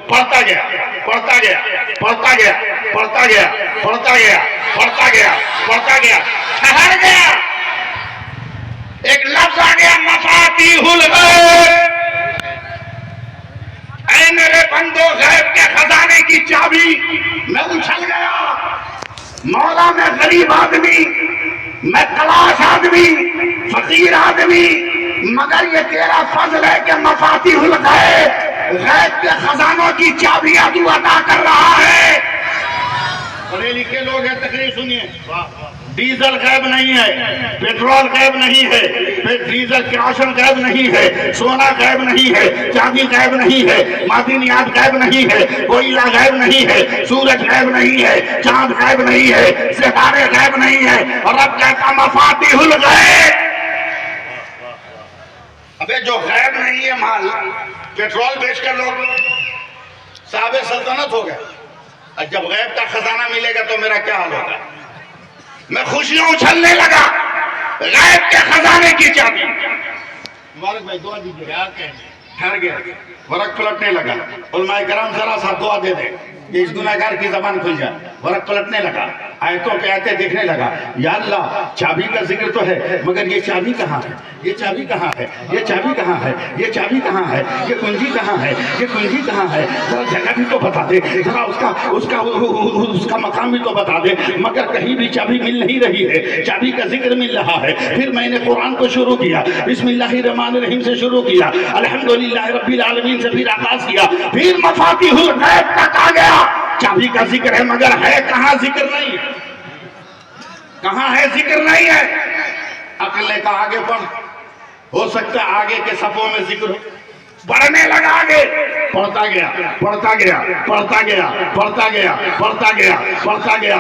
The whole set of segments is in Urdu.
پڑھتا گیا پڑھتا گیا پڑھتا گیا پڑھتا گیا پڑھتا گیا پڑھتا گیا پڑھتا گیا ٹھہر گیا، ایک لفظ آ گیا مفاتیح الغیب، اے میرے بندو غیب کے خزانے کی چابی۔ میں اچھل گیا، مولا میں غریب آدمی، میں تلاش آدمی، فقیر آدمی، مگر یہ تیرا فضل ہے کہ مفاتیح الغیب، غیب کے خزانوں کی چابیاں تو عطا کر رہا ہے۔ پڑھے لکھے لوگ ہیں، تقریر سنیے۔ ڈیزل غیب نہیں ہے، پیٹرول غیب نہیں ہے، ڈیزل کراشن غیب نہیں ہے، سونا غیب نہیں ہے، چاندی غیب نہیں ہے، معدنیات غیب نہیں ہے، کوئلہ غیب نہیں ہے، سورج غیب نہیں ہے، چاند غیب نہیں ہے، ستارے غیب نہیں ہے، اور رب کہتا مفاتیح الغیب۔ ابے جو غیب نہیں ہے مال، پیٹرول بیچ کر لوگ صاحب سلطنت ہو گئے، جب غیب کا خزانہ ملے گا تو میرا کیا حال ہوگا؟ میں خوشیوں اچھلنے لگا، غیب کے خزانے کی چابی۔ مبارک بھائی دعا دیجیے، ٹھہر گیا، ورق پلٹنے لگا، علماء کرام ذرا سا دعا دے دیں کہ اس گناہگار کی زبان کھل جائے۔ ورق پلٹنے لگا، آیتوں پہ آیتیں دیکھنے لگا، یا اللہ چابی کا ذکر تو ہے مگر یہ چابی کہاں ہے؟ یہ چابی کہاں ہے؟ یہ چابی کہاں ہے؟ یہ چابی کہاں ہے؟ یہ کنجی کہاں ہے؟ یہ کنجی کہاں ہے؟ ذرا جگہ بھی تو بتا دے، ذرا اس کا مقام بھی تو بتا دے، مگر کہیں بھی چابی مل نہیں رہی ہے، چابی کا ذکر مل رہا ہے۔ پھر میں نے قرآن کو شروع کیا، بسم اللہ الرحمن الرحیم سے شروع کیا، الحمدللہ رب العالمین سے پھر آغاز کیا، پھر مفاتیح الغیب تک آ گیا۔ چابی کا ذکر ہے مگر ہے کہاں ذکر نہیں، کہاں ہے ذکر نہیں ہے۔ عقل نے کہا آگے پڑھ، ہو سکتا ہے آگے کے صفوں میں ذکر ہو، پڑھنے لگا آگے، پڑھتا گیا پڑھتا گیا پڑھتا گیا پڑھتا گیا پڑھتا گیا پڑھتا گیا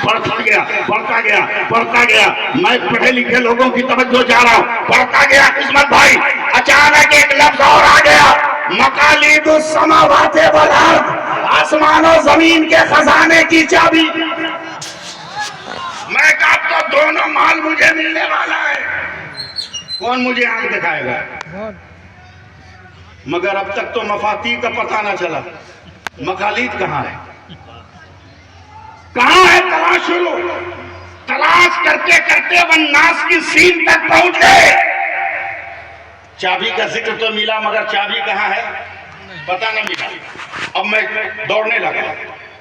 پڑھتا گیا پڑھتا گیا پڑھتا گیا۔ میں پڑھے لکھے لوگوں کی توجہ چاہ رہا ہوں، پڑھتا گیا قسمت بھائی، اچانک ایک لفظ اور آ گیا، مقالید السماوات والارض، آسمان و زمین کے خزانے کی چابی۔ میں کہا تو دونوں مال مجھے ملنے والا ہے، کون مجھے آنکھ دکھائے گا؟ مگر اب تک تو مفاتیح کا پتہ نہ چلا، مقالید کہاں ہے؟ کہاں ہے؟ تلاش شروع، تلاش کرتے کرتے والناس کی سین تک پہنچ گئے۔ چابی کا ذکر تو ملا مگر چابی کہاں ہے پتہ نہ ملا۔ اب میں دوڑنے لگا،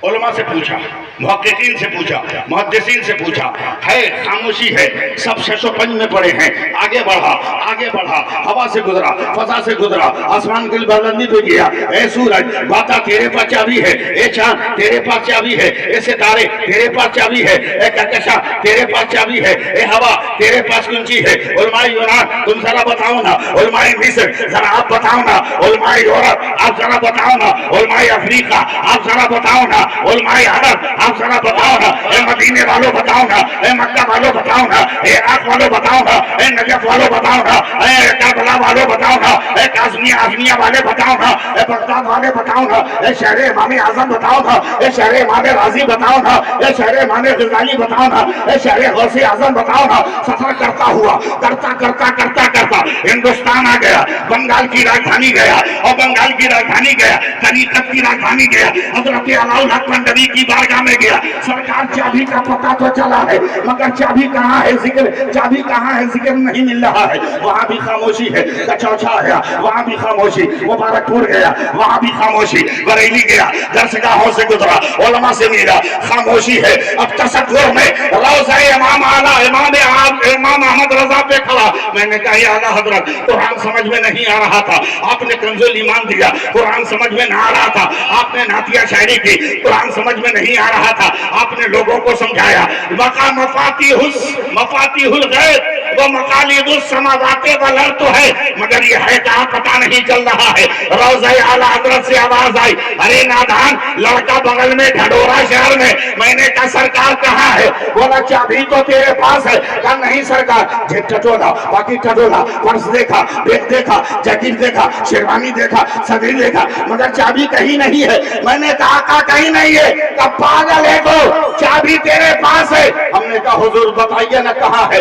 علماء سے پوچھا، محققین سے پوچھا، محدثین سے پوچھا، ہے خاموشی ہے، سب شش و پنج میں پڑے ہیں۔ آگے بڑھا آگے بڑھا، ہوا سے گزرا، فضا سے گزرا، آسمان کی بلندی پہ گیا، اے سورج باتا تیرے پاس چابی ہے، اے چاند تیرے پاس چابی ہے، اے ستارے تیرے پاس چابی ہے، اے کہکشاں تیرے پاس چابی ہے، اے ہوا تیرے پاس کنجی ہے۔ علماء یونان تم ذرا بتاؤ نا، علماء مصر ذرا آپ بتاؤ نا، علماء یورپ آپ ذرا بتاؤ نا، علماء افریقہ آپ ذرا بتاؤ نا، علماء عرب آپ ذرا بتاؤ نا، اے مدینے والوں بتاؤ نا، اے مکہ والوں بتاؤ نا، اے عراق والوں بتاؤ نا، اے نجف والوں بتاؤ نا، اے کربلا والوں بتاؤ نا، اے کاظمیہ والے بتاؤ نا، اے بغداد والے بتاؤ نا، اے شہر امام اعظم بتاؤ نا، اے شہر امام راضی بتاؤ نا، اے شہر امام غزالی بتاؤ نا، اے شہر غوث اعظم بتاؤ نا۔ سفر کرتا ہوا کرتا کرتا کرتا کرتا ہندوستان آ گیا، بنگال کی راجدھانی گیا، اور بنگال کی راجدھانی گیا، طریقت کی راجدھانی گیا، حضرت علاؤل حق نبی کی بارگاہ میں گیا۔ سرکار چابی کا پتہ تو چلا ہے مگر چابی کہاں ہے ذکر، چابی کہاں ہے ذکر نہیں مل رہا ہے۔ وہاں بھی خاموشی ہے، کچوچا گیا وہاں بھی خاموشی، مبارک پور گیا وہاں بھی خاموشی، بریلی گیا درسگاہوں سے گزرا، علماء سے ملا، خاموشی ہے۔ اب تصور میں روضہ امام اعلیٰ امام احمد رضا پہ کھڑا، میں نے کہا یا اعلیٰ حضرت قرآن سمجھ میں نہیں آ رہا تھا، آپ نے کنز الایمان دیا، قرآن سمجھ میں نہ آ رہا تھا، آپ نے نعتیہ شاعری کی، قرآن سمجھ میں نہیں آ رہا تھا، آپ نے لوگوں کو سمجھایا۔ وقع مفاتیح الغیب وہ مقالید السماوات والارض تو ہے مگر یہ ہے کہاں پتہ نہیں چل رہا ہے۔ روضہ اعلیٰ حضرت سے آواز آئی، ارے نادان لڑکا بغل میں ڈھڈورا شہر میں۔ میں نے کہا سرکار کہاں ہے؟ بولا چابی تو تیرے پاس ہے۔ کہا نہیں سرکار، ٹٹولا باقی ٹٹولا، پرس دیکھا، بیگ دیکھا، جیکٹ دیکھا، شیروانی دیکھا، صدری دیکھا مگر چابی کہیں نہیں ہے۔ میں نے کہا کہیں نہیں ہے؟ کہا پاگل ہے تو چابی تیرے پاس ہے۔ ہم نے کہا حضور بتائیے نہ کہاں ہے؟